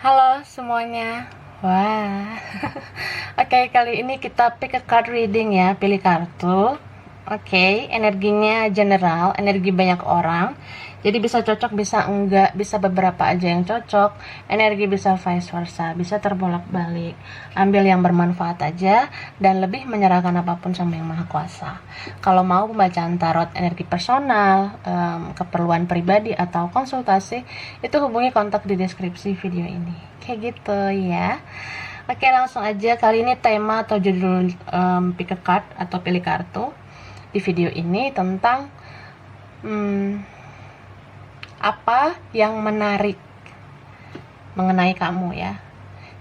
Halo semuanya. Wah. Oke, kali ini kita pick a card reading ya, pilih kartu. Oke, energinya general, energi banyak orang. Jadi bisa cocok, bisa enggak, bisa beberapa aja yang cocok. Energi bisa vice versa, bisa terbolak-balik. Ambil yang bermanfaat aja dan lebih menyerahkan apapun sama Yang Maha Kuasa. Kalau mau pembacaan tarot energi personal, keperluan pribadi atau konsultasi, itu hubungi kontak di deskripsi video ini. Kayak gitu ya. Oke, langsung aja. Kali ini tema atau judul pick a card atau pilih kartu di video ini tentang apa yang menarik mengenai kamu ya.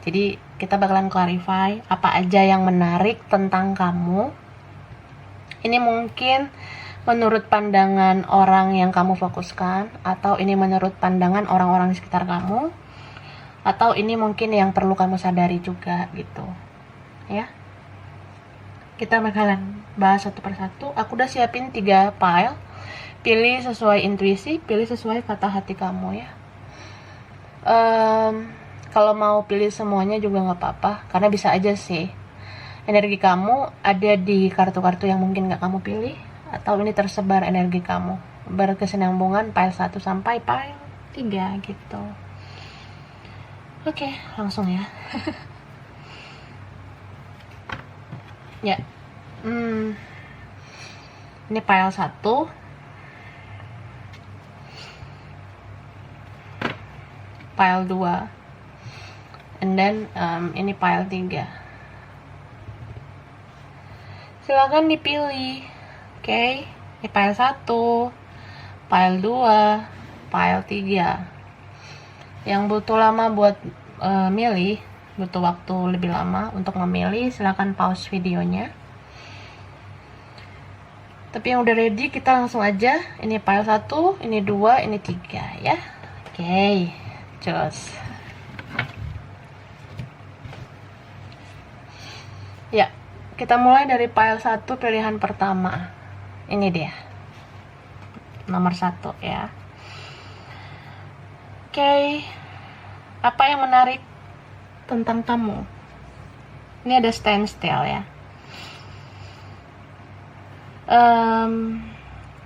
Jadi kita bakalan clarify apa aja yang menarik tentang kamu. Ini mungkin menurut pandangan orang yang kamu fokuskan, atau ini menurut pandangan orang-orang di sekitar kamu, atau ini mungkin yang perlu kamu sadari juga gitu ya. Kita bakalan bahas satu persatu. Aku udah siapin 3 file. Pilih sesuai intuisi, pilih sesuai kata hati kamu ya. Kalau mau pilih semuanya juga nggak apa-apa, karena bisa aja sih energi kamu ada di kartu-kartu yang mungkin nggak kamu pilih, atau ini tersebar energi kamu berkesinambungan file 1 sampai file 3 gitu. Oke, langsung ya. Ya. Ini file 1. File 2. And then ini file 3. Silakan dipilih. Oke. Ini file 1, file 2, file 3. Yang butuh lama buat milih, butuh waktu lebih lama untuk memilih, silakan pause videonya. Tapi yang udah ready, kita langsung aja. Ini file 1, ini 2, ini 3 ya. Oke, cus. Ya, kita mulai dari file 1, pilihan pertama. Ini dia. Nomor 1 ya. Oke, apa yang menarik tentang kamu? Ini ada standstill ya.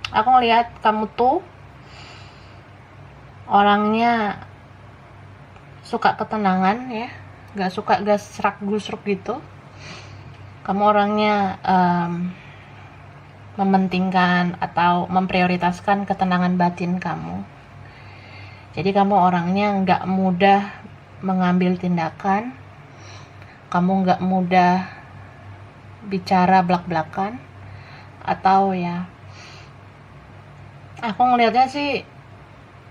Aku ngelihat kamu tuh orangnya suka ketenangan ya, gak suka gasrak-gusruk gitu. Kamu orangnya mementingkan atau memprioritaskan ketenangan batin kamu. Jadi kamu orangnya nggak mudah mengambil tindakan, kamu nggak mudah bicara belak-belakan, atau ya, aku ngelihatnya sih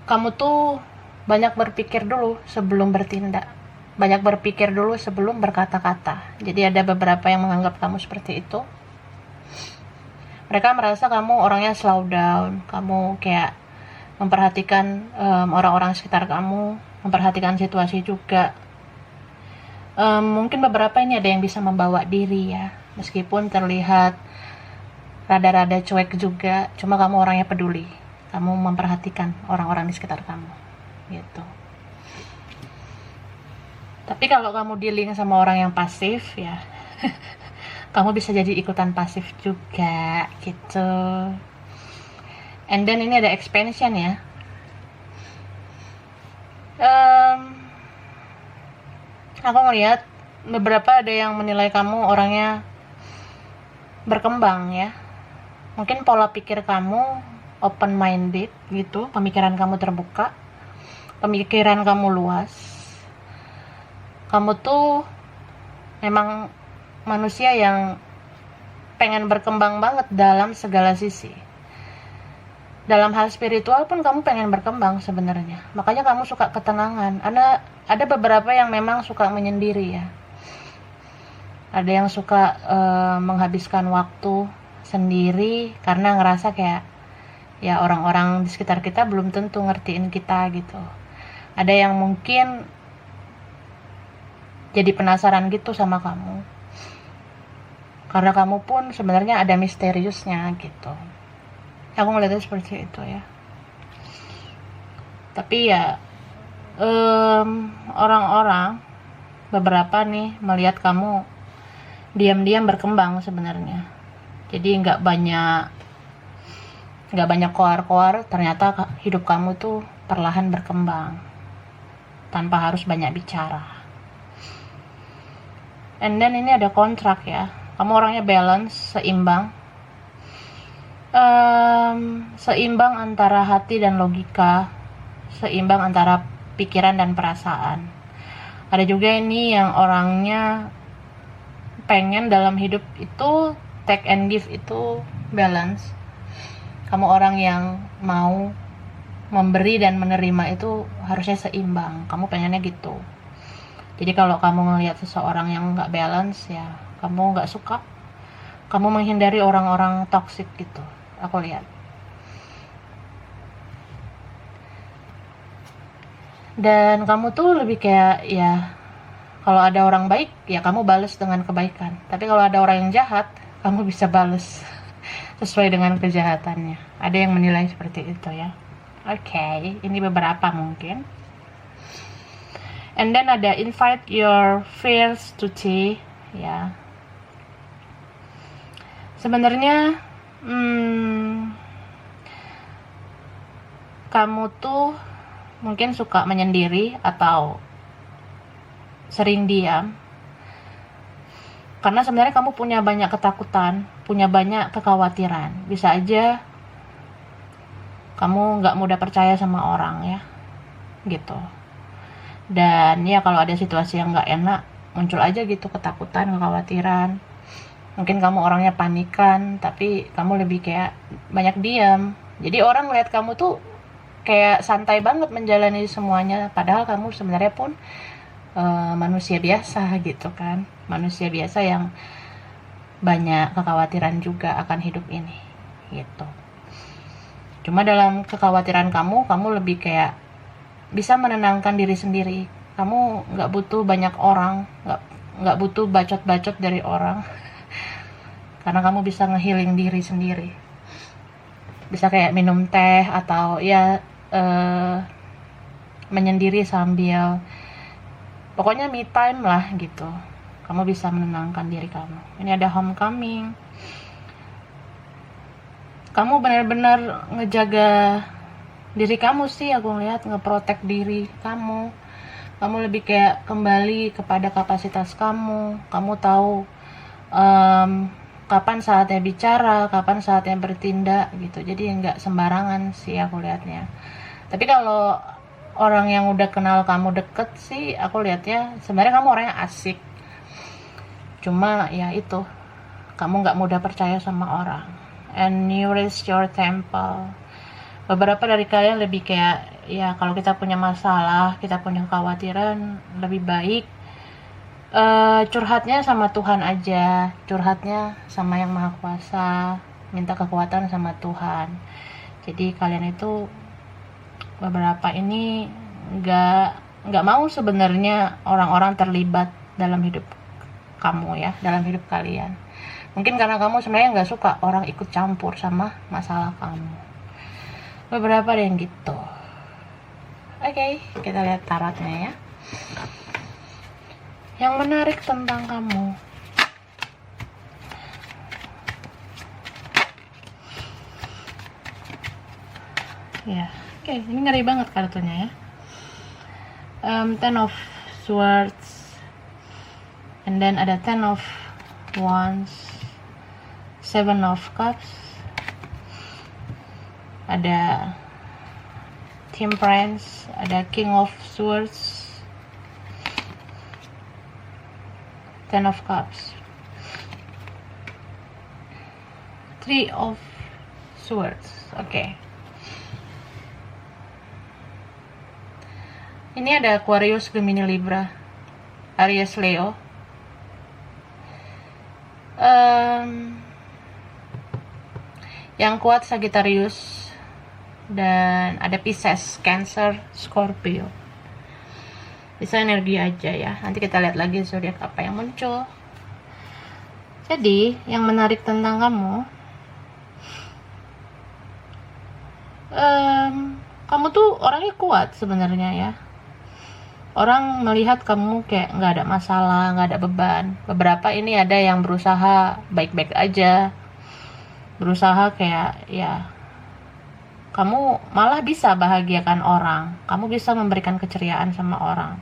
kamu tuh banyak berpikir dulu sebelum bertindak, banyak berpikir dulu sebelum berkata-kata. Jadi ada beberapa yang menganggap kamu seperti itu. Mereka merasa kamu orangnya slow down, kamu kayak memperhatikan orang-orang sekitar kamu, memperhatikan situasi juga. Mungkin beberapa ini ada yang bisa membawa diri ya, meskipun terlihat rada-rada cuek juga, cuma kamu orangnya peduli, kamu memperhatikan orang-orang di sekitar kamu gitu. Tapi kalau kamu dealing sama orang yang pasif ya, kamu bisa jadi ikutan pasif juga gitu. And then ini ada expansion ya. Aku ngeliat beberapa ada yang menilai kamu orangnya berkembang ya. Mungkin pola pikir kamu open minded gitu, pemikiran kamu terbuka, pemikiran kamu luas. Kamu tuh memang manusia yang pengen berkembang banget dalam segala sisi. Dalam hal spiritual pun kamu pengen berkembang sebenarnya. Makanya kamu suka ketenangan. Ada beberapa yang memang suka menyendiri ya. Ada yang suka menghabiskan waktu sendiri karena ngerasa kayak ya orang-orang di sekitar kita belum tentu ngertiin kita gitu. Ada yang mungkin jadi penasaran gitu sama kamu. Karena kamu pun sebenarnya ada misteriusnya gitu. Aku ngeliatnya seperti itu ya. Tapi ya orang-orang beberapa nih melihat kamu diam-diam berkembang sebenarnya. Jadi nggak banyak koar-koar, ternyata hidup kamu tuh perlahan berkembang tanpa harus banyak bicara. And then ini ada kontrak ya, kamu orangnya balance, seimbang. Seimbang antara hati dan logika, seimbang antara pikiran dan perasaan. Ada juga ini yang orangnya pengen dalam hidup itu take and give itu balance. Kamu orang yang mau memberi dan menerima itu harusnya seimbang. Kamu pengennya gitu. Jadi kalau kamu ngelihat seseorang yang nggak balance, ya kamu nggak suka. Kamu menghindari orang-orang toksik gitu. Aku lihat. Dan kamu tuh lebih kayak ya, kalau ada orang baik ya kamu balas dengan kebaikan. Tapi kalau ada orang yang jahat, kamu bisa balas sesuai dengan kejahatannya. Ada yang menilai seperti itu ya. Oke, ini beberapa mungkin. And then ada invite your fears to tea ya. Sebenarnya kamu tuh mungkin suka menyendiri atau sering diam karena sebenarnya kamu punya banyak ketakutan, punya banyak kekhawatiran. Bisa aja kamu nggak mudah percaya sama orang ya, gitu. Dan ya kalau ada situasi yang nggak enak, muncul aja gitu ketakutan, kekhawatiran. Mungkin kamu orangnya panikan, tapi kamu lebih kayak banyak diam. Jadi orang lihat kamu tuh kayak santai banget menjalani semuanya, padahal kamu sebenarnya pun manusia biasa gitu kan. Manusia biasa yang banyak kekhawatiran juga akan hidup ini gitu. Cuma dalam kekhawatiran kamu lebih kayak bisa menenangkan diri sendiri. Kamu nggak butuh banyak orang, nggak butuh bacot-bacot dari orang. Karena kamu bisa nge-healing diri sendiri. Bisa kayak minum teh atau ya menyendiri sambil pokoknya me time lah gitu. Kamu bisa menenangkan diri kamu. Ini ada homecoming. Kamu benar-benar ngejaga diri kamu sih, aku lihat, ngeprotek diri kamu. Kamu lebih kayak kembali kepada kapasitas kamu. Kamu tahu kapan saatnya bicara, kapan saatnya bertindak gitu. Jadi nggak sembarangan sih aku lihatnya. Tapi kalau orang yang udah kenal kamu deket sih, aku lihatnya sebenarnya kamu orangnya asik. Cuma ya itu, kamu nggak mudah percaya sama orang. And you raise your temple. Beberapa dari kalian lebih kayak ya kalau kita punya masalah, kita punya kekhawatiran, lebih baik curhatnya sama Tuhan aja, curhatnya sama Yang Maha Kuasa, minta kekuatan sama Tuhan. Jadi kalian itu beberapa ini nggak mau sebenarnya orang-orang terlibat dalam hidup kamu ya, dalam hidup kalian. Mungkin karena kamu sebenarnya nggak suka orang ikut campur sama masalah kamu. Beberapa ada yang gitu. Oke, kita lihat tarotnya ya. Yang menarik tentang kamu. Ya, oke, ini ngeri banget kartunya ya. Ten of Swords, and then ada Ten of Wands, Seven of Cups, ada Temperance, ada King of Swords, Ten of Cups, Three of Swords. Oke. Ini ada Aquarius, Gemini, Libra, Aries, Leo. Yang kuat Sagittarius, dan ada Pisces, Cancer, Scorpio. Bisa energi aja ya. Nanti kita lihat lagi zodiak apa yang muncul. Jadi yang menarik tentang kamu, kamu tuh orangnya kuat sebenarnya ya. orang melihat kamu kayak nggak ada masalah, nggak ada beban. Beberapa ini ada yang berusaha baik-baik aja, berusaha kayak ya kamu malah bisa bahagiakan orang, kamu bisa memberikan keceriaan sama orang.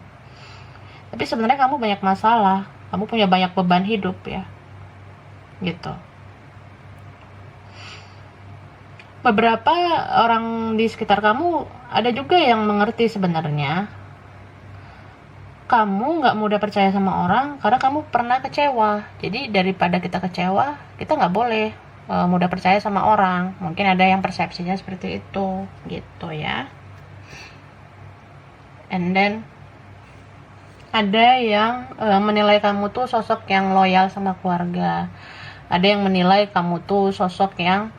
Tapi sebenarnya kamu banyak masalah, kamu punya banyak beban hidup ya, gitu. Beberapa orang di sekitar kamu ada juga yang mengerti sebenarnya kamu nggak mudah percaya sama orang karena kamu pernah kecewa. Jadi daripada kita kecewa, kita nggak boleh mudah percaya sama orang. Mungkin ada yang persepsinya seperti itu, gitu ya. And then ada yang menilai kamu tuh sosok yang loyal sama keluarga. Ada yang menilai kamu tuh sosok yang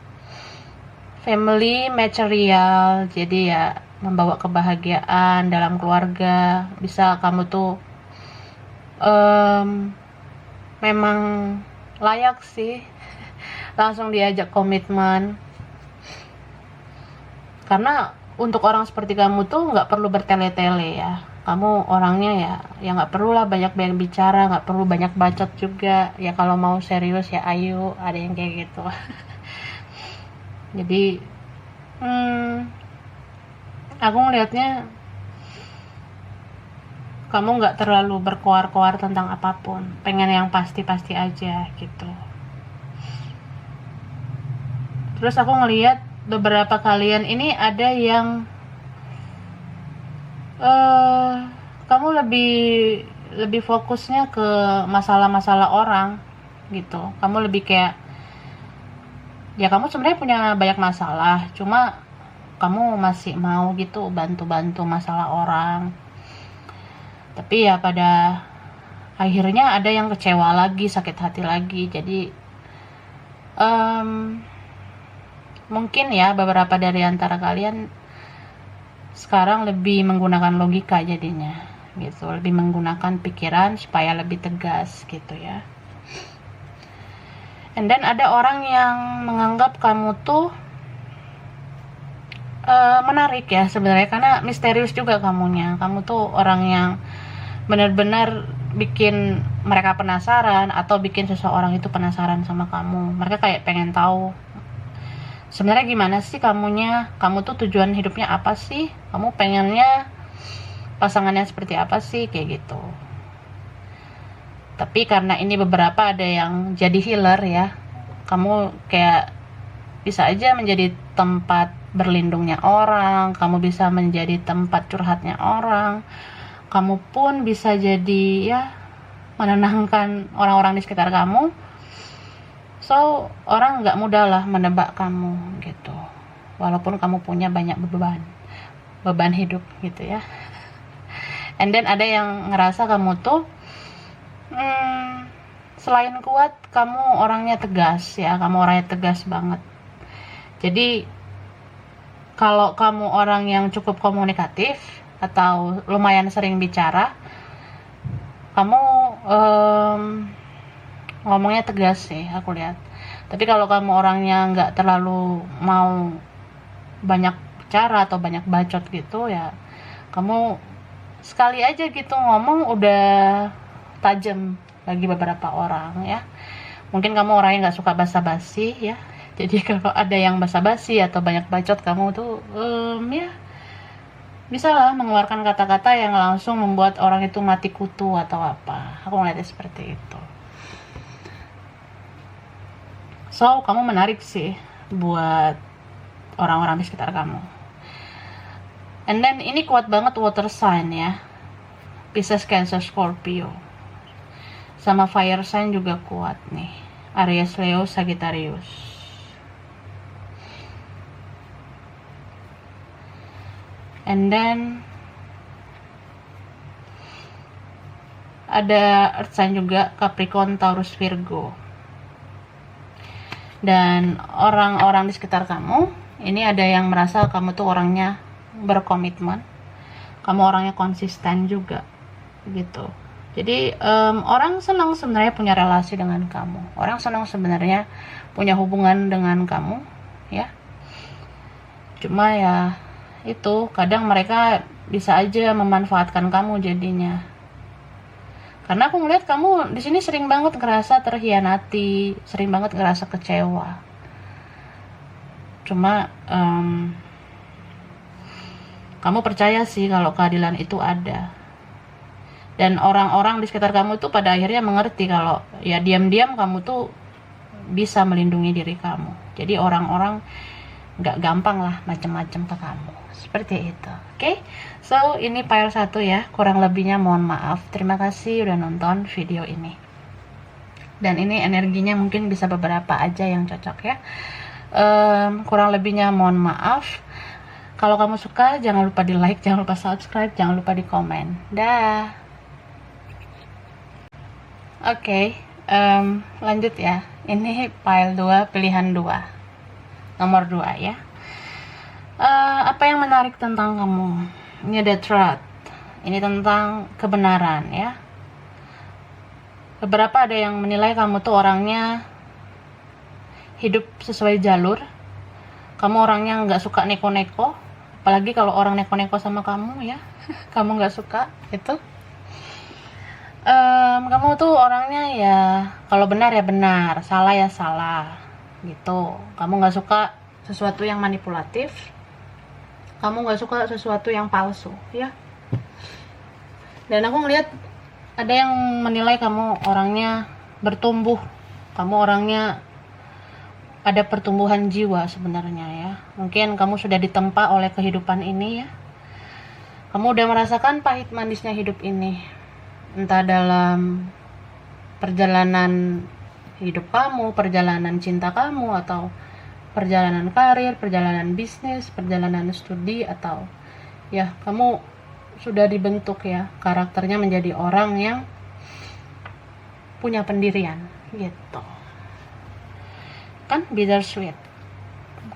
family material, jadi ya membawa kebahagiaan dalam keluarga. Bisa kamu tuh memang layak sih langsung diajak komitmen, karena untuk orang seperti kamu tuh nggak perlu bertele-tele ya. Kamu orangnya ya nggak perlu lah banyak bicara, nggak perlu banyak bacot juga ya. Kalau mau serius ya ayo, ada yang kayak gitu. Jadi aku ngelihatnya kamu nggak terlalu berkoar-koar tentang apapun, pengen yang pasti-pasti aja gitu. Terus aku ngelihat beberapa kalian ini ada yang kamu lebih fokusnya ke masalah-masalah orang gitu. Kamu lebih kayak ya kamu sebenarnya punya banyak masalah, cuma kamu masih mau gitu bantu-bantu masalah orang. Tapi ya pada akhirnya ada yang kecewa lagi, sakit hati lagi. Jadi mungkin ya beberapa dari antara kalian sekarang lebih menggunakan logika jadinya gitu, lebih menggunakan pikiran supaya lebih tegas gitu ya. And then ada orang yang menganggap kamu tuh menarik ya sebenarnya, karena misterius juga kamunya. Kamu tuh orang yang benar-benar bikin mereka penasaran, atau bikin seseorang itu penasaran sama kamu. Mereka kayak pengen tahu sebenarnya gimana sih kamunya, kamu tuh tujuan hidupnya apa sih, kamu pengennya pasangannya seperti apa sih, kayak gitu. Tapi karena ini beberapa ada yang jadi healer ya, kamu kayak bisa aja menjadi tempat berlindungnya orang, kamu bisa menjadi tempat curhatnya orang, kamu pun bisa jadi ya menenangkan orang-orang di sekitar kamu. So orang nggak mudah lah menebak kamu gitu, walaupun kamu punya banyak beban hidup gitu ya. And then ada yang ngerasa kamu tuh selain kuat, kamu orangnya tegas ya, kamu orangnya tegas banget. Jadi kalau kamu orang yang cukup komunikatif atau lumayan sering bicara, kamu ngomongnya tegas sih aku lihat. Tapi kalau kamu orangnya nggak terlalu mau banyak bicara atau banyak bacot gitu ya, kamu sekali aja gitu ngomong udah tajam bagi beberapa orang ya. Mungkin kamu orangnya nggak suka basa-basi ya, jadi kalau ada yang basa-basi atau banyak bacot, kamu tuh ya bisa lah mengeluarkan kata-kata yang langsung membuat orang itu mati kutu atau apa. Aku ngeliatnya seperti itu. So kamu menarik sih buat orang-orang di sekitar kamu. And then ini kuat banget water sign ya, Pisces, Cancer, Scorpio. Sama fire sign juga kuat nih, Aries, Leo, Sagittarius. And then ada earth sign juga, Capricorn, Taurus, Virgo. Dan orang-orang di sekitar kamu ini ada yang merasa kamu tuh orangnya berkomitmen, kamu orangnya konsisten juga gitu. Jadi orang senang sebenarnya punya relasi dengan kamu, orang senang sebenarnya punya hubungan dengan kamu ya. Cuma ya itu kadang mereka bisa aja memanfaatkan kamu jadinya. Karena aku ngeliat kamu di sini sering banget ngerasa terhianati, sering banget ngerasa kecewa. Cuma kamu percaya sih kalau keadilan itu ada. Dan orang-orang di sekitar kamu itu pada akhirnya mengerti kalau ya diam-diam kamu tuh bisa melindungi diri kamu. Jadi orang-orang nggak gampang lah macam-macam ke kamu. Seperti itu. Oke? So, ini pile 1 ya. Kurang lebihnya mohon maaf. Terima kasih udah nonton video ini. Dan ini energinya mungkin bisa beberapa aja yang cocok ya. Kurang lebihnya mohon maaf. Kalau kamu suka, jangan lupa di like, jangan lupa subscribe, jangan lupa di komen. Dah. Oke, lanjut ya. Ini pile 2, pilihan 2. Nomor 2 ya. Apa yang menarik tentang kamu? Ini ada truth. Ini tentang kebenaran ya. Beberapa ada yang menilai kamu tuh orangnya hidup sesuai jalur. Kamu orangnya nggak suka neko-neko. Apalagi kalau orang neko-neko sama kamu ya. Kamu nggak suka itu. Kamu tuh orangnya ya kalau benar ya benar, salah ya salah gitu. Kamu nggak suka sesuatu yang manipulatif, kamu nggak suka sesuatu yang palsu ya. Dan aku ngelihat ada yang menilai kamu orangnya bertumbuh, kamu orangnya ada pertumbuhan jiwa sebenarnya ya. Mungkin kamu sudah ditempa oleh kehidupan ini ya. Kamu udah merasakan pahit manisnya hidup ini, entah dalam perjalanan hidup kamu, perjalanan cinta kamu, atau perjalanan karir, perjalanan bisnis, perjalanan studi, atau ya kamu sudah dibentuk ya karakternya menjadi orang yang punya pendirian gitu kan. Bittersweet,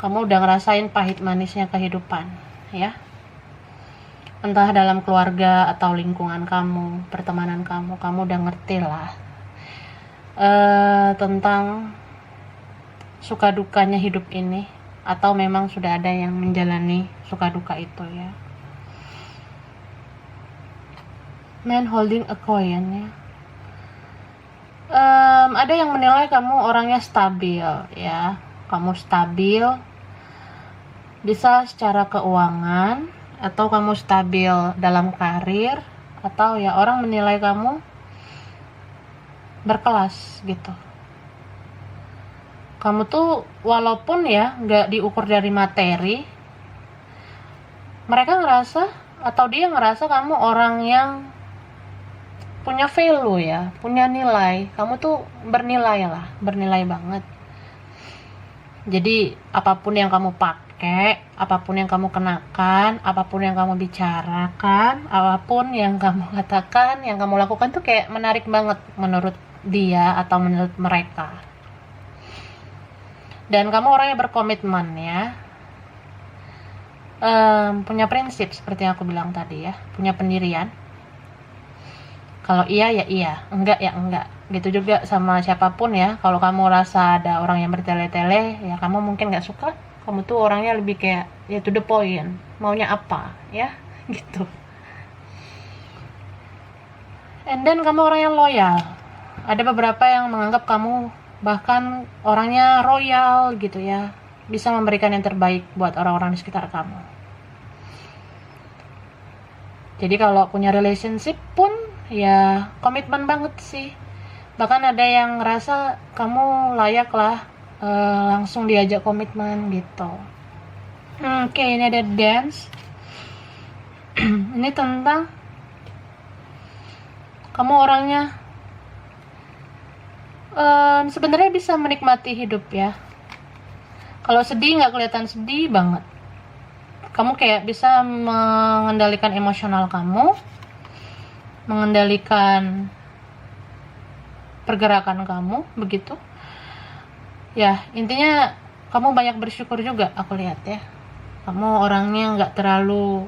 kamu udah ngerasain pahit manisnya kehidupan ya, entah dalam keluarga atau lingkungan kamu, pertemanan kamu udah ngerti lah tentang suka dukanya hidup ini, atau memang sudah ada yang menjalani suka duka itu ya. Man holding a coin ya. Ada yang menilai kamu orangnya stabil ya. Kamu stabil, bisa secara keuangan, atau kamu stabil dalam karir, atau ya orang menilai kamu berkelas gitu. Kamu tuh walaupun ya nggak diukur dari materi, mereka ngerasa atau dia ngerasa kamu orang yang punya value ya, punya nilai. Kamu tuh bernilai lah, bernilai banget. Jadi apapun yang kamu pakai, apapun yang kamu kenakan, apapun yang kamu bicarakan, apapun yang kamu katakan, yang kamu lakukan tuh kayak menarik banget menurut dia atau menurut mereka. Dan kamu orangnya berkomitmen ya, punya prinsip seperti yang aku bilang tadi ya, punya pendirian. Kalau iya ya iya, enggak ya enggak. Gitu juga sama siapapun ya. Kalau kamu rasa ada orang yang bertele-tele, ya kamu mungkin nggak suka. Kamu tuh orangnya lebih kayak ya to the point, maunya apa ya gitu. And then kamu orang yang loyal. Ada beberapa yang menganggap kamu bahkan orangnya royal gitu ya, bisa memberikan yang terbaik buat orang-orang di sekitar kamu. Jadi kalau punya relationship pun ya komitmen banget sih. Bahkan ada yang ngerasa kamu layak lah langsung diajak komitmen gitu. Oke, ini ada dance. Ini tentang kamu orangnya sebenarnya bisa menikmati hidup ya. Kalau sedih nggak kelihatan sedih banget. Kamu kayak bisa mengendalikan emosional kamu, mengendalikan pergerakan kamu begitu. Ya intinya kamu banyak bersyukur juga aku lihat ya. Kamu orangnya nggak terlalu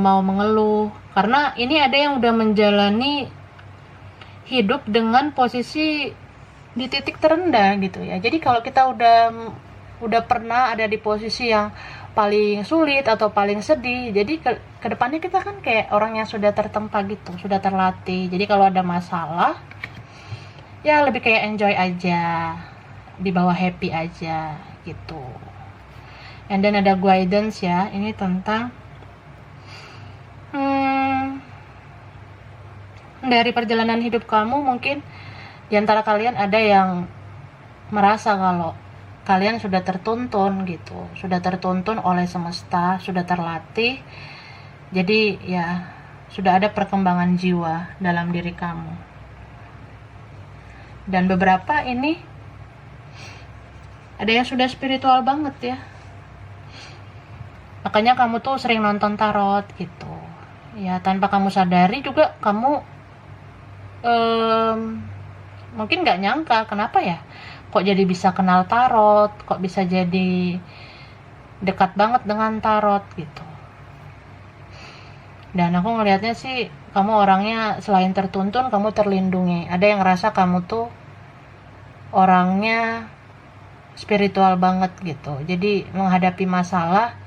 mau mengeluh, karena ini ada yang udah menjalani hidup dengan posisi di titik terendah gitu ya. Jadi kalau kita udah pernah ada di posisi yang paling sulit atau paling sedih. Jadi ke depannya kita kan kayak orang yang sudah tertempa gitu, sudah terlatih. Jadi kalau ada masalah ya lebih kayak enjoy aja, di bawah happy aja gitu. And then ada guidance ya, ini tentang dari perjalanan hidup kamu, mungkin diantara kalian ada yang merasa kalau kalian sudah tertuntun gitu, sudah tertuntun oleh semesta, sudah terlatih. Jadi ya sudah ada perkembangan jiwa dalam diri kamu. Dan beberapa ini ada yang sudah spiritual banget ya. Makanya kamu tuh sering nonton tarot gitu. Ya tanpa kamu sadari juga kamu mungkin nggak nyangka kenapa ya kok jadi bisa kenal tarot, kok bisa jadi dekat banget dengan tarot gitu. Dan aku ngelihatnya sih kamu orangnya selain tertuntun, kamu terlindungi. Ada yang ngerasa kamu tuh orangnya spiritual banget gitu. Jadi menghadapi masalah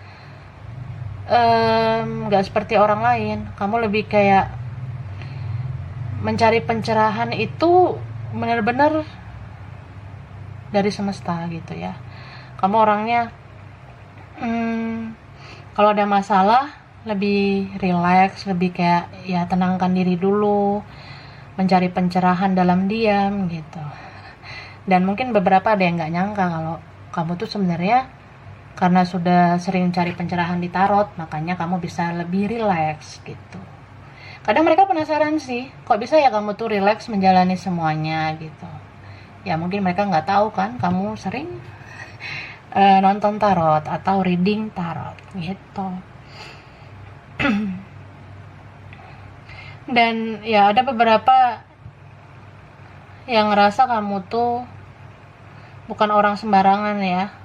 nggak seperti orang lain. Kamu lebih kayak mencari pencerahan itu benar-benar dari semesta gitu ya. Kamu orangnya kalau ada masalah lebih relax, lebih kayak ya tenangkan diri dulu, mencari pencerahan dalam diam gitu. Dan mungkin beberapa ada yang nggak nyangka kalau kamu tuh sebenarnya karena sudah sering cari pencerahan di tarot, makanya kamu bisa lebih relax gitu. Kadang mereka penasaran sih, kok bisa ya kamu tuh relax menjalani semuanya gitu. Ya mungkin mereka nggak tahu kan, kamu sering nonton tarot atau reading tarot gitu. Dan ya ada beberapa yang ngerasa kamu tuh bukan orang sembarangan ya.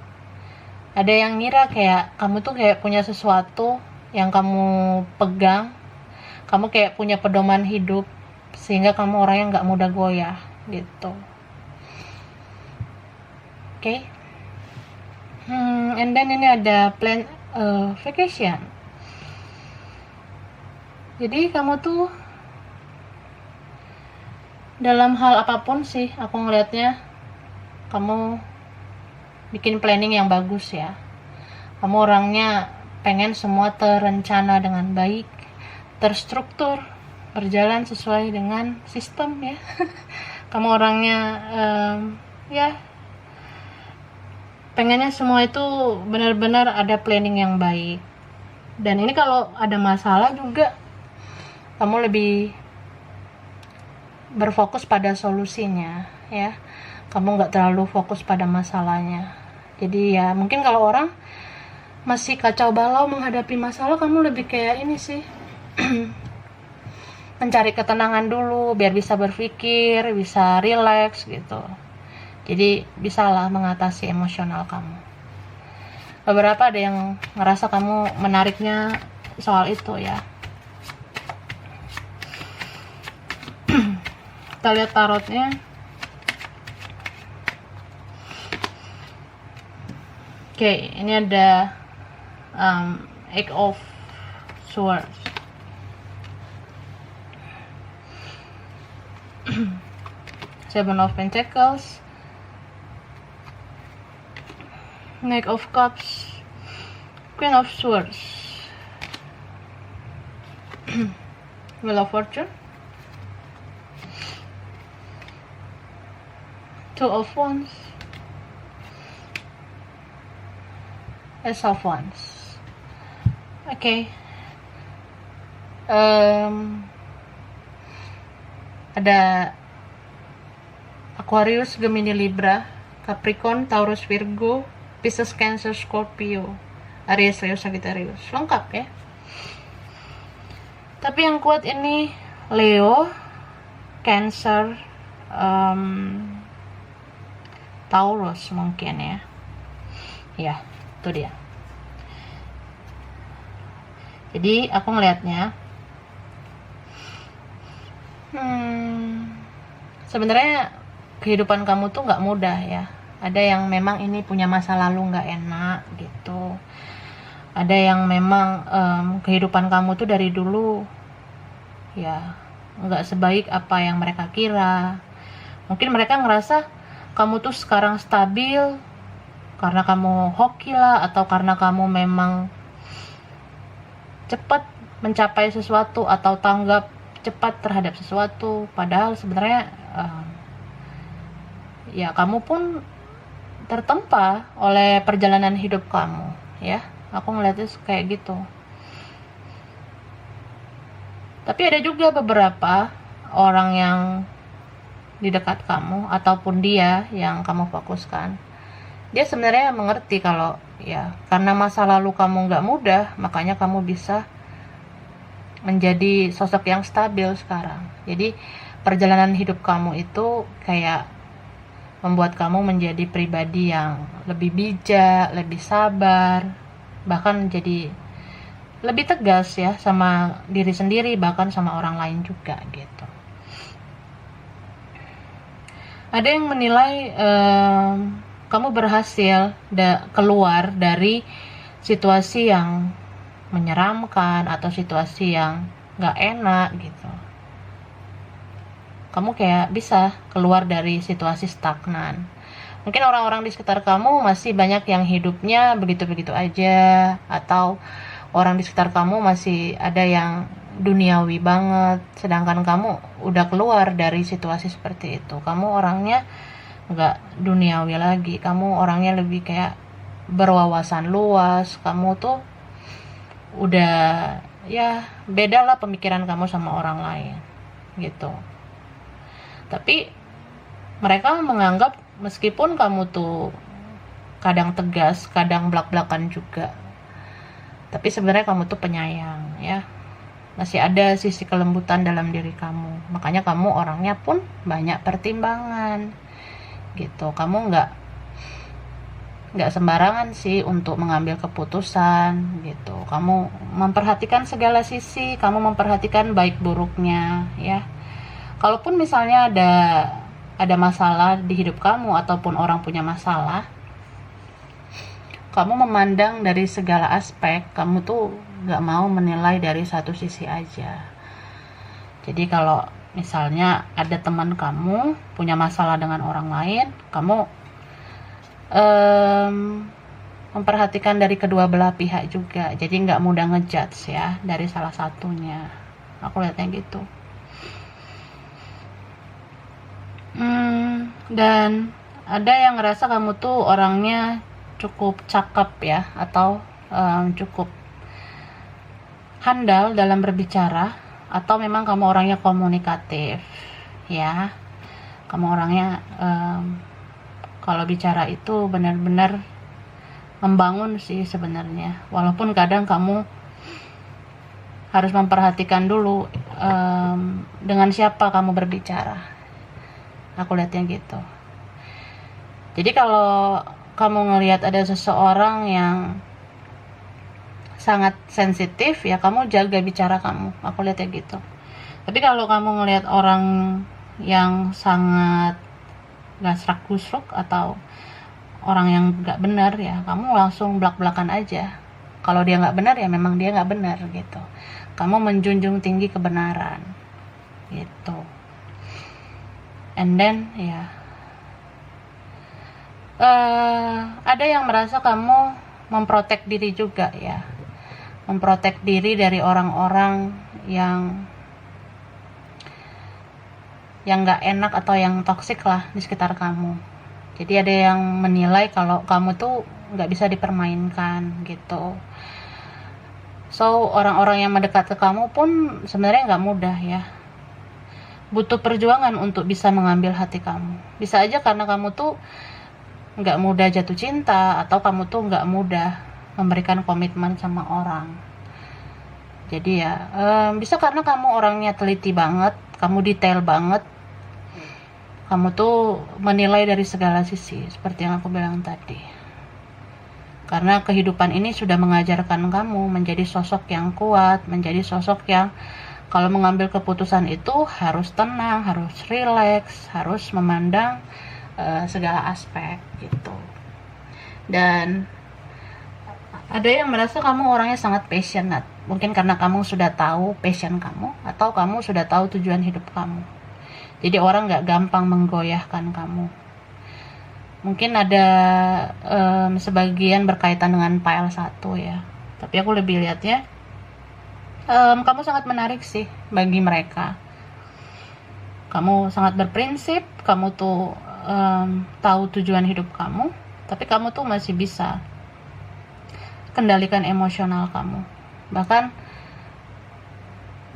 Ada yang ngira kayak kamu tuh kayak punya sesuatu yang kamu pegang, kamu kayak punya pedoman hidup, sehingga kamu orang yang gak mudah goyah gitu. Oke. And then ini ada plan vacation. Jadi kamu tuh dalam hal apapun sih aku ngelihatnya kamu bikin planning yang bagus ya. Kamu orangnya pengen semua terencana dengan baik, terstruktur, berjalan sesuai dengan sistem ya. Kamu orangnya ya pengennya semua itu benar-benar ada planning yang baik. Dan ini kalau ada masalah juga kamu lebih berfokus pada solusinya ya. Kamu nggak terlalu fokus pada masalahnya. Jadi ya mungkin kalau orang masih kacau balau menghadapi masalah, kamu lebih kayak ini sih mencari ketenangan dulu biar bisa berpikir, bisa relax gitu. Jadi bisalah mengatasi emosional kamu. Beberapa ada yang ngerasa kamu menariknya soal itu ya. Kita lihat tarotnya. Oke, ini ada Eight of Swords. Seven of Pentacles, Knight of Cups, Queen of Swords, Wheel of Fortune, Two of Wands, Ace of Wands. Oke. Ada Aquarius, Gemini, Libra, Capricorn, Taurus, Virgo, Pisces, Cancer, Scorpio, Aries, Leo, Sagittarius. Lengkap ya. Tapi yang kuat ini Leo, Cancer, Taurus mungkin ya. Ya, itu dia. Jadi aku ngelihatnya sebenarnya kehidupan kamu tuh nggak mudah ya. Ada yang memang ini punya masa lalu nggak enak gitu. Ada yang memang kehidupan kamu tuh dari dulu ya nggak sebaik apa yang mereka kira. Mungkin mereka ngerasa kamu tuh sekarang stabil karena kamu hoki lah, atau karena kamu memang cepat mencapai sesuatu atau tanggap cepat terhadap sesuatu. Padahal sebenarnya ya kamu pun tertempa oleh perjalanan hidup kamu ya. Aku ngeliatnya kayak gitu. Tapi ada juga beberapa orang yang di dekat kamu ataupun dia yang kamu fokuskan, dia sebenarnya mengerti kalau ya karena masa lalu kamu nggak mudah, makanya kamu bisa menjadi sosok yang stabil sekarang. Jadi perjalanan hidup kamu itu kayak membuat kamu menjadi pribadi yang lebih bijak, lebih sabar, bahkan jadi lebih tegas ya sama diri sendiri, bahkan sama orang lain juga gitu. Ada yang menilai kamu berhasil keluar dari situasi yang menyeramkan atau situasi yang gak enak gitu. Kamu kayak bisa keluar dari situasi stagnan. Mungkin orang-orang di sekitar kamu masih banyak yang hidupnya begitu-begitu aja, atau orang di sekitar kamu masih ada yang duniawi banget, sedangkan kamu udah keluar dari situasi seperti itu. Kamu orangnya nggak duniawi lagi, kamu orangnya lebih kayak berwawasan luas. Kamu tuh udah ya beda lah pemikiran kamu sama orang lain gitu. Tapi mereka menganggap meskipun kamu tuh kadang tegas, kadang blak-blakan juga, tapi sebenarnya kamu tuh penyayang ya. Masih ada sisi kelembutan dalam diri kamu. Makanya kamu orangnya pun banyak pertimbangan gitu. Kamu nggak sembarangan sih untuk mengambil keputusan gitu. Kamu memperhatikan segala sisi, kamu memperhatikan baik buruknya ya. Kalaupun misalnya ada masalah di hidup kamu ataupun orang punya masalah, kamu memandang dari segala aspek. Kamu tuh gak mau menilai dari satu sisi aja. Jadi kalau misalnya ada teman kamu punya masalah dengan orang lain, kamu memperhatikan dari kedua belah pihak juga. Jadi gak mudah ngejudge ya dari salah satunya. Aku lihatnya gitu. Dan ada yang ngerasa kamu tuh orangnya cukup cakep ya, atau cukup handal dalam berbicara, atau memang kamu orangnya komunikatif ya. Kamu orangnya kalau bicara itu benar-benar membangun sih sebenarnya, walaupun kadang kamu harus memperhatikan dulu dengan siapa kamu berbicara. Aku lihatnya gitu. Jadi kalau kamu ngelihat ada seseorang yang sangat sensitif, ya kamu jaga bicara kamu. Aku lihatnya gitu. Tapi kalau kamu ngelihat orang yang sangat gasrak-gusruk atau orang yang gak benar, ya kamu langsung belak-belakan aja. Kalau dia gak benar, ya memang dia gak benar gitu. Kamu menjunjung tinggi kebenaran gitu. And then ya ada yang merasa kamu memprotek diri juga ya, memprotek diri dari orang-orang yang nggak enak atau yang toksik lah di sekitar kamu. Jadi ada yang menilai kalau kamu tuh nggak bisa dipermainkan gitu. So orang-orang yang mendekat ke kamu pun sebenarnya nggak mudah ya. Butuh perjuangan untuk bisa mengambil hati kamu. Bisa aja karena kamu tuh nggak mudah jatuh cinta, atau kamu tuh nggak mudah memberikan komitmen sama orang. Jadi ya bisa karena kamu orangnya teliti banget, kamu detail banget, kamu tuh menilai dari segala sisi seperti yang aku bilang tadi. Karena kehidupan ini sudah mengajarkan kamu menjadi sosok yang kuat, menjadi sosok yang kalau mengambil keputusan itu harus tenang, harus rileks, harus memandang segala aspek gitu. Dan Ada yang merasa kamu orangnya sangat passionate, mungkin karena kamu sudah tahu passion kamu, atau kamu sudah tahu tujuan hidup kamu. Jadi orang nggak gampang menggoyahkan kamu. Mungkin ada sebagian berkaitan dengan pile 1 ya. Tapi aku lebih lihatnya kamu sangat menarik sih bagi mereka. Kamu sangat berprinsip, kamu tuh tahu tujuan hidup kamu, tapi kamu tuh masih bisa kendalikan emosional kamu. Bahkan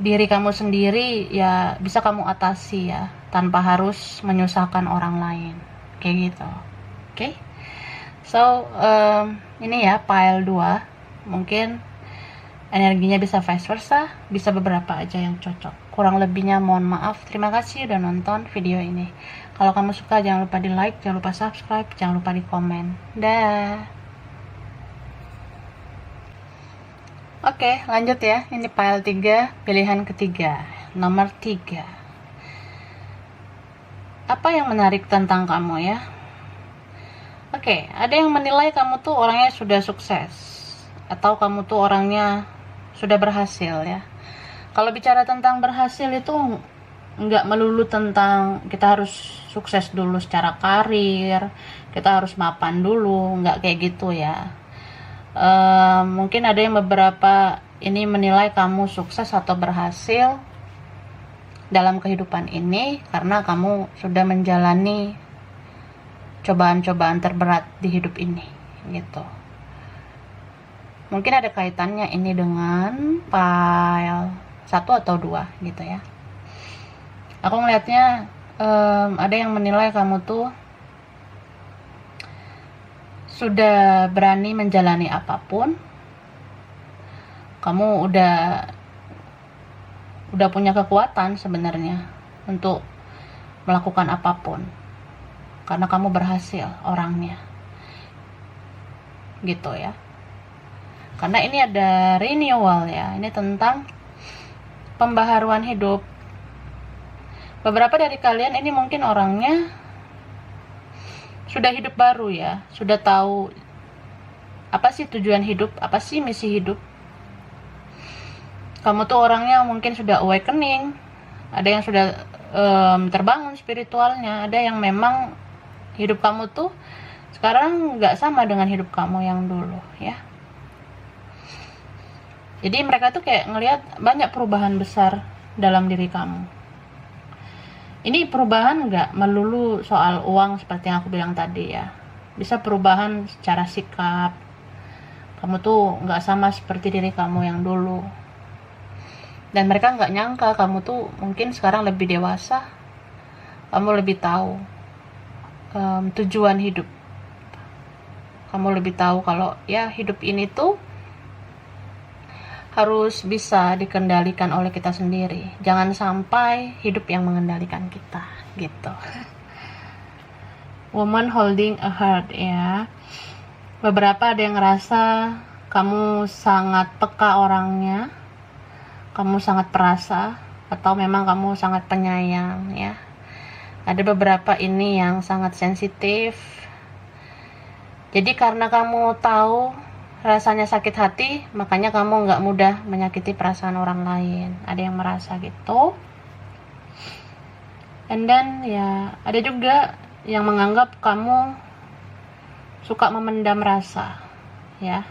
diri kamu sendiri ya bisa kamu atasi ya, tanpa harus menyusahkan orang lain. Kayak gitu. Oke? So, ini ya pile 2. Mungkin energinya bisa vice versa, bisa beberapa aja yang cocok. Kurang lebihnya mohon maaf. Terima kasih udah nonton video ini. Kalau kamu suka jangan lupa di like, jangan lupa subscribe, jangan lupa di komen. Dah. Oke, lanjut ya. Ini pile 3, pilihan ketiga, nomor 3. Apa yang menarik tentang kamu ya? Oke, ada yang menilai kamu tuh orangnya sudah sukses, atau kamu tuh orangnya sudah berhasil ya. Kalau bicara tentang berhasil itu nggak melulu tentang kita harus sukses dulu secara karir, kita harus mapan dulu, nggak kayak gitu ya. Mungkin ada yang beberapa ini menilai kamu sukses atau berhasil dalam kehidupan ini karena kamu sudah menjalani cobaan-cobaan terberat di hidup ini gitu. Mungkin ada kaitannya ini dengan pile 1 atau 2 gitu ya. Aku ngelihatnya ada yang menilai kamu tuh sudah berani menjalani apapun. Kamu udah punya kekuatan sebenarnya untuk melakukan apapun karena kamu berhasil orangnya gitu ya. Karena ini ada renewal ya, ini tentang pembaharuan hidup. Beberapa dari kalian ini mungkin orangnya sudah hidup baru ya, sudah tahu apa sih tujuan hidup, apa sih misi hidup. Kamu tuh orangnya mungkin sudah awakening, ada yang sudah terbangun spiritualnya, ada yang memang hidup kamu tuh sekarang nggak sama dengan hidup kamu yang dulu ya. Jadi mereka tuh kayak ngelihat banyak perubahan besar dalam diri kamu. Ini perubahan nggak melulu soal uang seperti yang aku bilang tadi ya. Bisa perubahan secara sikap. Kamu tuh nggak sama seperti diri kamu yang dulu. Dan mereka nggak nyangka kamu tuh mungkin sekarang lebih dewasa. Kamu lebih tahu tujuan hidup. Kamu lebih tahu kalau ya hidup ini tuh harus bisa dikendalikan oleh kita sendiri. Jangan sampai hidup yang mengendalikan kita gitu. Woman holding a heart ya. Beberapa ada yang ngerasa kamu sangat peka orangnya, kamu sangat perasa, atau memang kamu sangat penyayang ya. Ada beberapa ini yang sangat sensitif. Jadi karena kamu tahu rasanya sakit hati, makanya kamu nggak mudah menyakiti perasaan orang lain. Ada yang merasa gitu. And then ya ada juga yang menganggap kamu suka memendam rasa ya.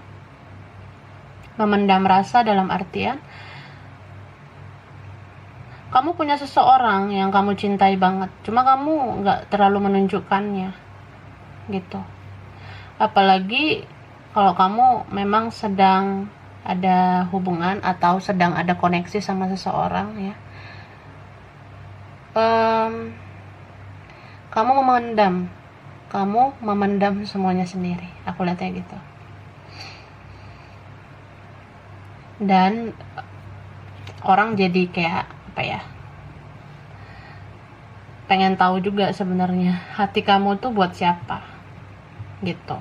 Memendam rasa dalam artian kamu punya seseorang yang kamu cintai banget, cuma kamu nggak terlalu menunjukkannya gitu. Apalagi kalau kamu memang sedang ada hubungan atau sedang ada koneksi sama seseorang ya, kamu memendam semuanya sendiri. Aku lihatnya gitu. Dan orang jadi kayak apa ya, pengen tahu juga sebenarnya hati kamu tuh buat siapa gitu.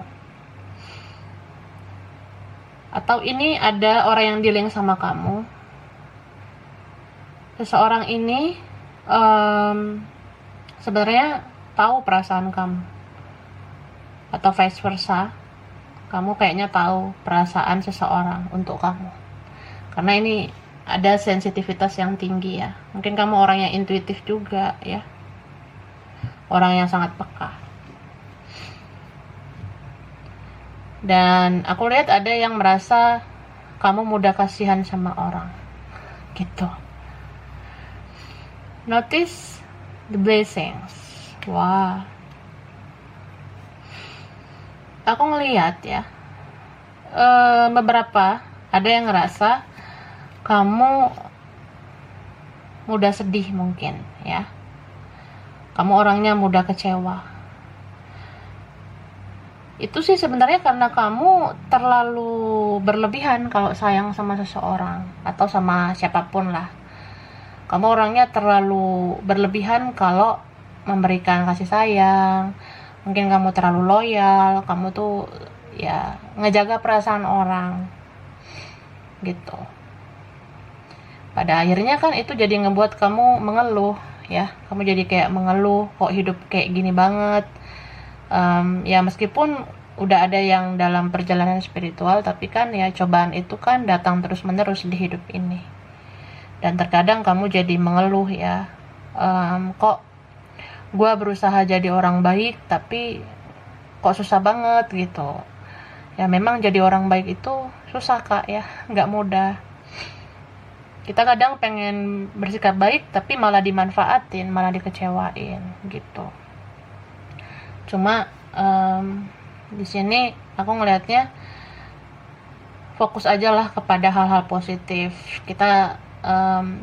Atau ini ada orang yang dealing sama kamu, seseorang ini sebenarnya tahu perasaan kamu, atau vice versa. Kamu kayaknya tahu perasaan seseorang untuk kamu. Karena ini ada sensitivitas yang tinggi ya. Mungkin kamu orang yang intuitif juga ya. Orang yang sangat peka. Dan aku lihat ada yang merasa kamu mudah kasihan sama orang. Gitu. Notice the blessings. Wah. Aku ngelihat ya. Beberapa ada yang ngerasa kamu mudah sedih mungkin ya. Kamu orangnya mudah kecewa. Itu sih sebenarnya karena kamu terlalu berlebihan kalau sayang sama seseorang atau sama siapapun lah. Kamu orangnya terlalu berlebihan kalau memberikan kasih sayang. Mungkin kamu terlalu loyal, kamu tuh ya ngejaga perasaan orang gitu. Pada akhirnya kan itu jadi ngebuat kamu mengeluh ya. Kamu jadi kayak mengeluh, kok hidup kayak gini banget. Ya meskipun udah ada yang dalam perjalanan spiritual, tapi kan ya cobaan itu kan datang terus menerus di hidup ini. Dan terkadang kamu jadi mengeluh ya, kok gue berusaha jadi orang baik tapi kok susah banget gitu. Ya memang jadi orang baik itu susah kak ya, nggak mudah. Kita kadang pengen bersikap baik tapi malah dimanfaatin, malah dikecewain gitu. Cuma di sini aku ngelihatnya fokus aja lah kepada hal-hal positif. Kita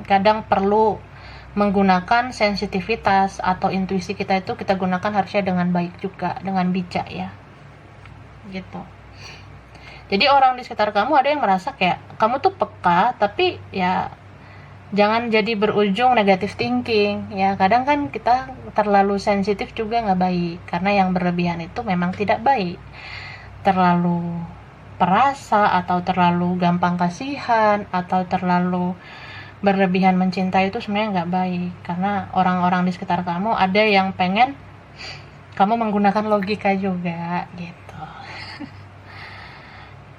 kadang perlu menggunakan sensitivitas atau intuisi kita itu kita gunakan harusnya dengan baik juga, dengan bijak ya gitu. Jadi orang di sekitar kamu ada yang merasa kayak kamu tuh peka, tapi ya jangan jadi berujung negative thinking ya. Kadang kan kita terlalu sensitif juga nggak baik, karena yang berlebihan itu memang tidak baik. Terlalu perasa atau terlalu gampang kasihan atau terlalu berlebihan mencintai itu sebenarnya nggak baik, karena orang-orang di sekitar kamu ada yang pengen kamu menggunakan logika juga gitu.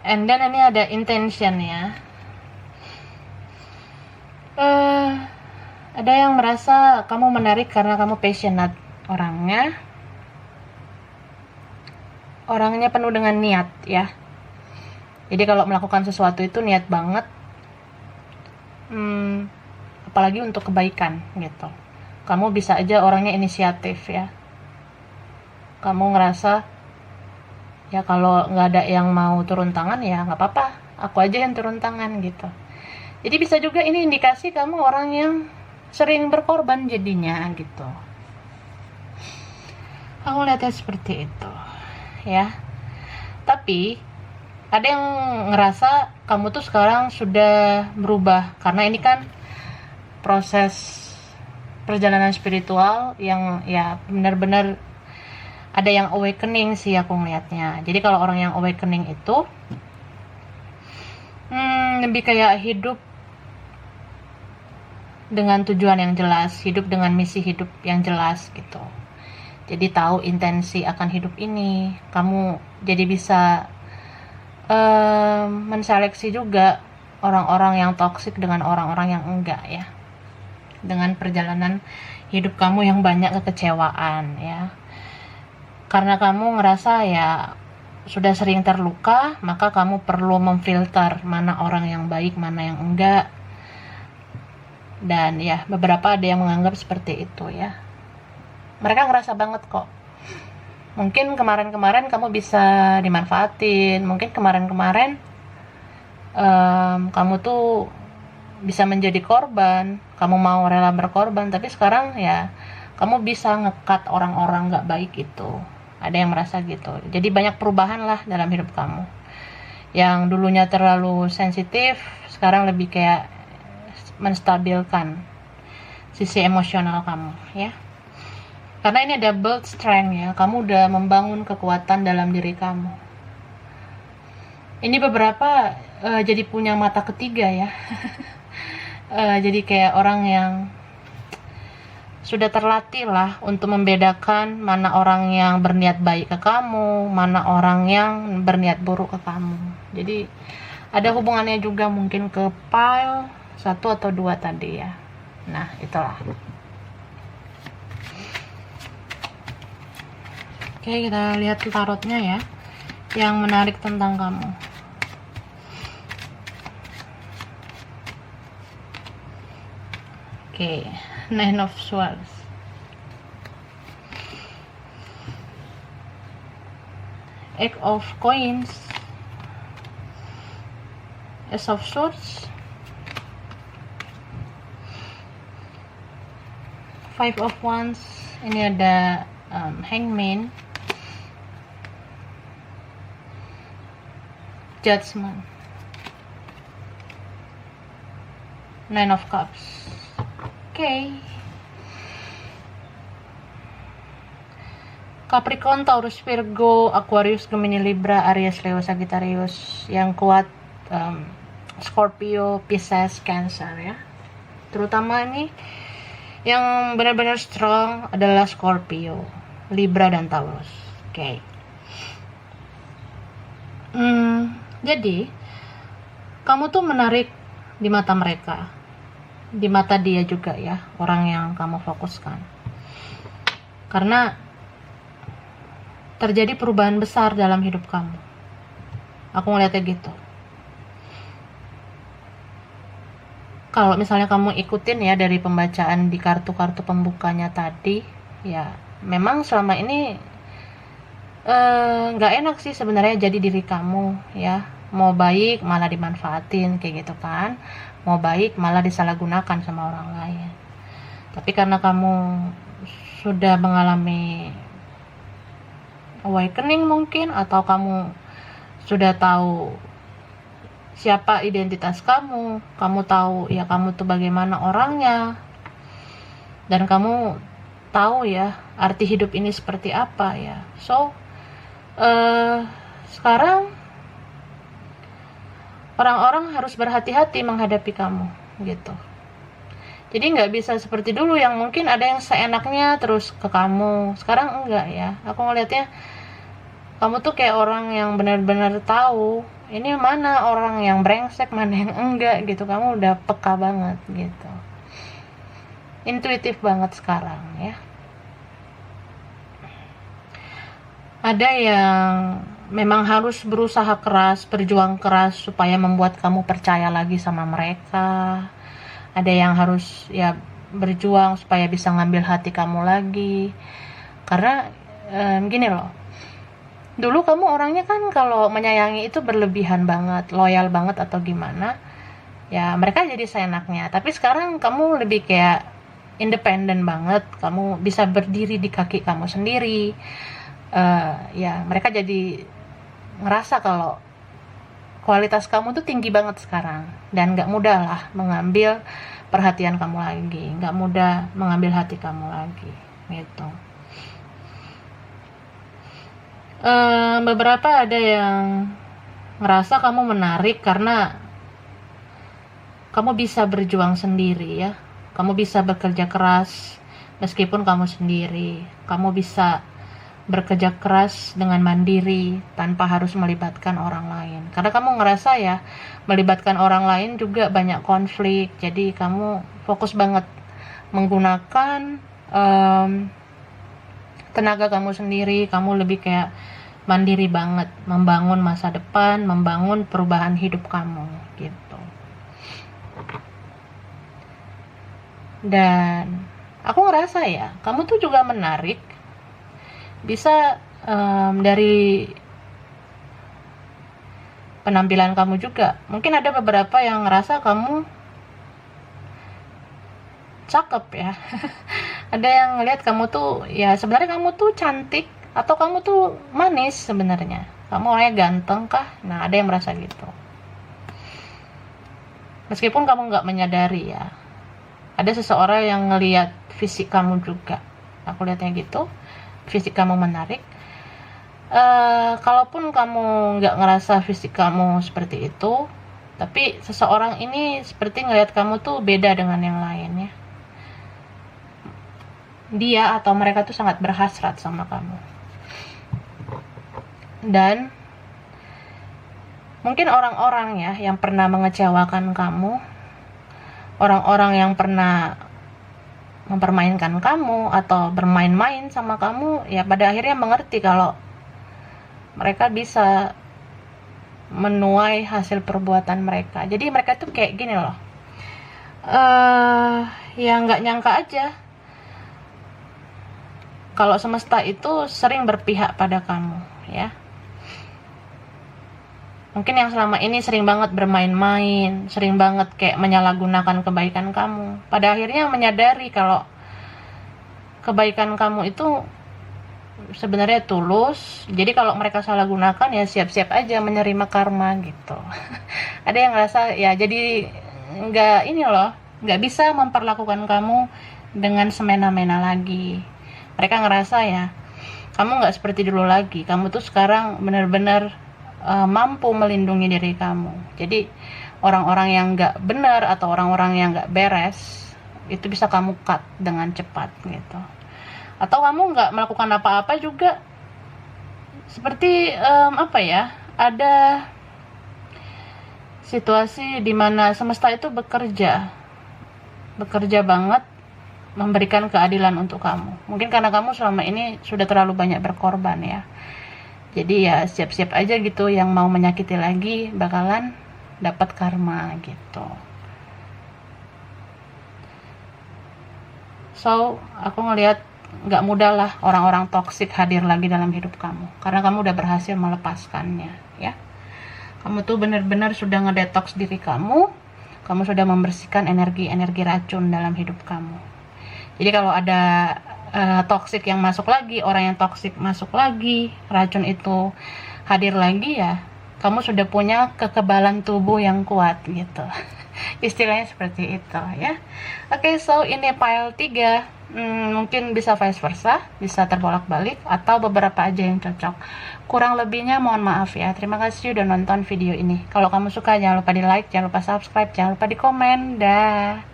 And then ini ada intention ya. Ada yang merasa kamu menarik karena kamu passionate orangnya penuh dengan niat ya. Jadi kalau melakukan sesuatu itu niat banget. Apalagi untuk kebaikan gitu. Kamu bisa aja orangnya inisiatif ya. Kamu ngerasa ya kalau nggak ada yang mau turun tangan ya nggak apa-apa, aku aja yang turun tangan gitu. Jadi bisa juga ini indikasi kamu orang yang sering berkorban jadinya gitu. Aku lihatnya seperti itu ya. Tapi ada yang ngerasa kamu tuh sekarang sudah berubah, karena ini kan proses perjalanan spiritual yang ya benar-benar ada yang awakening sih aku ngeliatnya. Jadi kalau orang yang awakening itu lebih kayak hidup dengan tujuan yang jelas, hidup dengan misi hidup yang jelas gitu. Jadi tahu intensi akan hidup ini, kamu jadi bisa menseleksi juga orang-orang yang toksik dengan orang-orang yang enggak ya. Dengan perjalanan hidup kamu yang banyak kekecewaan ya. Karena kamu ngerasa ya sudah sering terluka, maka kamu perlu memfilter mana orang yang baik, mana yang enggak. Dan ya beberapa ada yang menganggap seperti itu ya. Mereka ngerasa banget kok. Mungkin kemarin-kemarin kamu bisa dimanfaatin, mungkin kemarin-kemarin kamu tuh bisa menjadi korban, kamu mau rela berkorban, tapi sekarang ya kamu bisa ngekat orang-orang gak baik itu. Ada yang merasa gitu. Jadi banyak perubahan lah dalam hidup kamu. Yang dulunya terlalu sensitif, sekarang lebih kayak menstabilkan sisi emosional kamu ya. Karena ini ada build strength ya, kamu udah membangun kekuatan dalam diri kamu. Ini beberapa jadi punya mata ketiga ya. Jadi kayak orang yang sudah terlatih lah untuk membedakan mana orang yang berniat baik ke kamu, mana orang yang berniat buruk ke kamu. Jadi ada hubungannya juga mungkin ke pile 1 atau 2 tadi ya. Nah, itulah. Oke, kita lihat tarotnya ya, yang menarik tentang kamu. Oke, Nine of Swords, Eight of Coins, Ace of Swords, Five of Wands. Ini ada Hangman, Judgment, Nine of Cups. Oke. Capricorn, Taurus, Virgo, Aquarius, Gemini, Libra, Aries, Leo, Sagittarius. Yang kuat Scorpio, Pisces, Cancer ya. Terutama ini yang benar-benar strong adalah Scorpio, Libra, dan Taurus. Oke. Jadi kamu tuh menarik di mata mereka, di mata dia juga ya, orang yang kamu fokuskan, karena terjadi perubahan besar dalam hidup kamu. Aku ngeliatnya gitu. Kalau misalnya kamu ikutin ya dari pembacaan di kartu-kartu pembukanya tadi, ya memang selama ini nggak enak sih sebenarnya jadi diri kamu ya. Mau baik malah dimanfaatin kayak gitu kan, mau baik malah disalahgunakan sama orang lain. Tapi karena kamu sudah mengalami awakening mungkin, atau kamu sudah tahu siapa identitas kamu tahu ya kamu tuh bagaimana orangnya, dan kamu tahu ya arti hidup ini seperti apa ya. So sekarang orang-orang harus berhati-hati menghadapi kamu gitu. Jadi nggak bisa seperti dulu yang mungkin ada yang seenaknya terus ke kamu. Sekarang enggak ya. Aku ngelihatnya kamu tuh kayak orang yang benar-benar tahu ini mana orang yang brengsek, mana yang enggak gitu. Kamu udah peka banget gitu. Intuitif banget sekarang ya. Ada yang memang harus berusaha keras, berjuang keras supaya membuat kamu percaya lagi sama mereka. Ada yang harus ya berjuang supaya bisa ngambil hati kamu lagi. Karena gini loh, dulu kamu orangnya kan kalau menyayangi itu berlebihan banget, loyal banget atau gimana, ya mereka jadi seenaknya. Tapi sekarang kamu lebih kayak independen banget, kamu bisa berdiri di kaki kamu sendiri. Ya mereka jadi ngerasa kalau kualitas kamu tuh tinggi banget sekarang, dan gak mudah lah mengambil perhatian kamu lagi, gak mudah mengambil hati kamu lagi gitu. Beberapa ada yang ngerasa kamu menarik karena kamu bisa berjuang sendiri ya, kamu bisa bekerja keras meskipun kamu sendiri, kamu bisa bekerja keras dengan mandiri tanpa harus melibatkan orang lain. Karena kamu ngerasa ya melibatkan orang lain juga banyak konflik, jadi kamu fokus banget menggunakan tenaga kamu sendiri. Kamu lebih kayak mandiri banget, membangun masa depan, membangun perubahan hidup kamu gitu. Dan aku ngerasa ya kamu tuh juga menarik, bisa dari penampilan kamu juga. Mungkin ada beberapa yang ngerasa kamu cakep ya. Ada yang ngelihat kamu tuh ya sebenarnya kamu tuh cantik, atau kamu tuh manis sebenarnya. Kamu orangnya ganteng kah? Nah, ada yang merasa gitu. Meskipun kamu nggak menyadari ya. Ada seseorang yang ngelihat fisik kamu juga. Aku lihatnya gitu. Fisik kamu menarik. Kalaupun kamu nggak ngerasa fisik kamu seperti itu, tapi seseorang ini seperti ngelihat kamu tuh beda dengan yang lainnya. dia atau mereka tuh sangat berhasrat sama kamu. Dan mungkin orang-orang ya yang pernah mengecewakan kamu, orang-orang yang pernah mempermainkan kamu atau bermain-main sama kamu, ya pada akhirnya mengerti kalau mereka bisa menuai hasil perbuatan mereka. Jadi mereka tuh kayak gini loh, ya nggak nyangka aja kalau semesta itu sering berpihak pada kamu, ya. Mungkin yang selama ini sering banget bermain-main, sering banget kayak menyalahgunakan kebaikan kamu, pada akhirnya menyadari kalau kebaikan kamu itu sebenarnya tulus. Jadi kalau mereka salah gunakan, ya siap-siap aja menerima karma gitu. Ada yang ngerasa ya jadi nggak bisa memperlakukan kamu dengan semena-mena lagi. Mereka ngerasa ya kamu nggak seperti dulu lagi, kamu tuh sekarang benar-benar mampu melindungi diri kamu. Jadi orang-orang yang nggak benar atau orang-orang yang nggak beres itu bisa kamu cut dengan cepat gitu. Atau kamu nggak melakukan apa-apa juga, seperti ada situasi di mana semesta itu bekerja banget memberikan keadilan untuk kamu. Mungkin karena kamu selama ini sudah terlalu banyak berkorban ya. Jadi ya siap-siap aja gitu, yang mau menyakiti lagi bakalan dapat karma gitu. So, aku ngelihat nggak mudah lah orang-orang toksik hadir lagi dalam hidup kamu, karena kamu udah berhasil melepaskannya ya. Kamu tuh benar-benar sudah ngedetoks diri kamu sudah membersihkan energi-energi racun dalam hidup kamu. Jadi kalau ada toksik yang masuk lagi, orang yang toksik masuk lagi, racun itu hadir lagi, ya kamu sudah punya kekebalan tubuh yang kuat gitu. Istilahnya seperti itu ya. Oke, so ini file 3. Mungkin bisa vice versa, bisa terbolak-balik, atau beberapa aja yang cocok. Kurang lebihnya mohon maaf ya. Terima kasih udah nonton video ini. Kalau kamu suka jangan lupa di like, jangan lupa subscribe, jangan lupa di komen. Dah.